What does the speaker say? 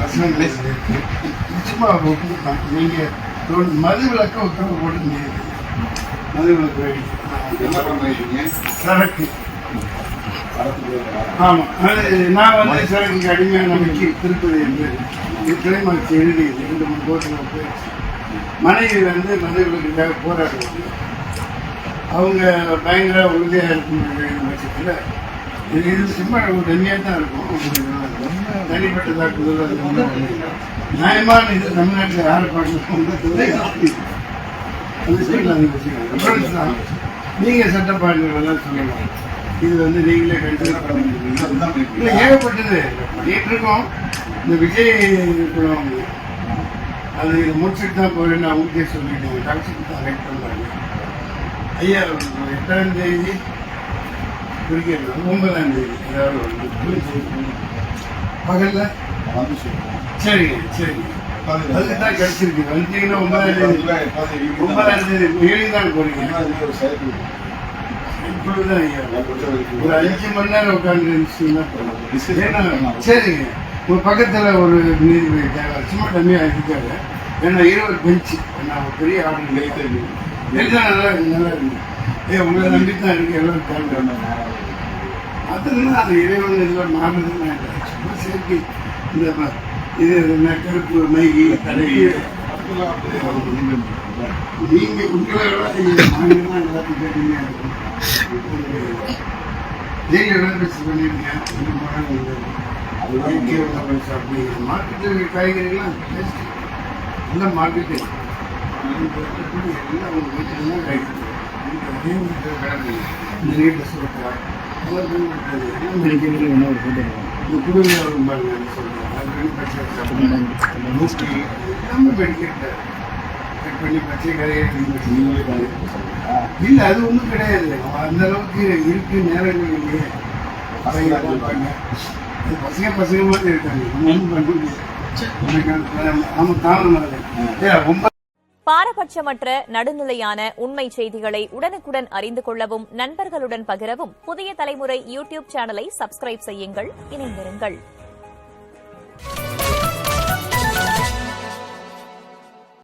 வசனங்களே சொல்லியிருக்கு. நிச்சயமா ஒப்புதான். நீங்க மது விளக்க உத்தரவு போட்டு முடியாது. மது விளக்கு என்ன பண்ணுறீங்க? சரக்கு. ஆமா, அது நான் வந்து சரக்குக்கு அடிமையான நம்பிக்கை திருப்பதி என்று திரைமறைச்சு எழுதியது 2-3 கோர்ட்டில் போயிடுச்சு. மனைவி வந்து மது விளக்குக்காக போராடுவாங்க. அவங்க பயங்கர உறுதியாக இருக்கும் பட்சத்தில் இது சும்மா தனியாக தான் இருக்கும். தனிப்பட்ட தாக்குதல் அது நியாயமான இது தமிழ்நாட்டில் யாரை பார்க்கணும் தான். நீங்கள் சட்டப்பாடுகளெல்லாம் சொல்லலாம். இது வந்து நீங்களே கன்சிடர் பண்ணுங்க. இல்லை ஏகப்பட்டது பண்ணிட்டு இருக்கோம். இந்த விஜய் படம் அது இதை முடிச்சுட்டு தான் போகிறேன்னு அவங்களுக்கே சொல்லிட்டோம். கடைசிக்கு தான் ரைட் பண்ணுறாங்க. ஐயா 8ஆம் தேதி குறிக்கிறது 9ஆம் தேதி பகல்ல சரிங்க சரிங்க அதுக்கு தான் கிடைச்சிருக்கு. வந்தீங்கன்னா 9ஆம் தேதி எழுதிதான் போறீங்க. இப்பொழுதுதான் ஐயா ஒரு 5 மணி நேரம் உட்காந்து இருந்துச்சுன்னா சரிங்க. ஒரு பக்கத்தில் ஒரு நீதிபதி தேவை சும்மா கம்மியாக இருக்காரு. ஏன்னா 20 பெஞ்சு நான் ஒரு பெரிய ஆர்டர் கிடைத்தது எல்லாம் நல்லா இருக்கு நல்லா இருக்கு. உங்களை நம்பி தான் இருக்கு எல்லாம் தேவை. அதுன்னா அது இறைவன் எல்லாம் மாறுறதுன்னா சும்மா சேர்க்கை இந்த இது கருப்பு மைகி கடைக்கு நீங்க உங்களை எல்லாத்தையும் கேட்டீங்க. நீங்க எல்லாம் பேசி பண்ணிருக்கீங்க. மார்க்கெட்டில் காய்கறிகள்லாம் எல்லாம் மார்க்கெட்டு எல்லாம் உங்கள் வீட்டில் தான் காய்கறி நிறைய சொல்கிறேன். இல்ல அது ஒண்ணும் கிடையாது. அந்த அளவுக்கு இருக்கு நேரங்கள் இல்லையே. பசங்க மாதிரி இருக்காங்க. பாரபட்சமற்ற நடுநிலையான உண்மை செய்திகளை உடனுக்குடன் அறிந்து கொள்ளவும் நண்பர்களுடன் பகிரவும் புதிய தலைமுறை யூடியூப் சேனலை சப்ஸ்கிரைப் செய்யுங்கள். இணைந்திருங்கள்.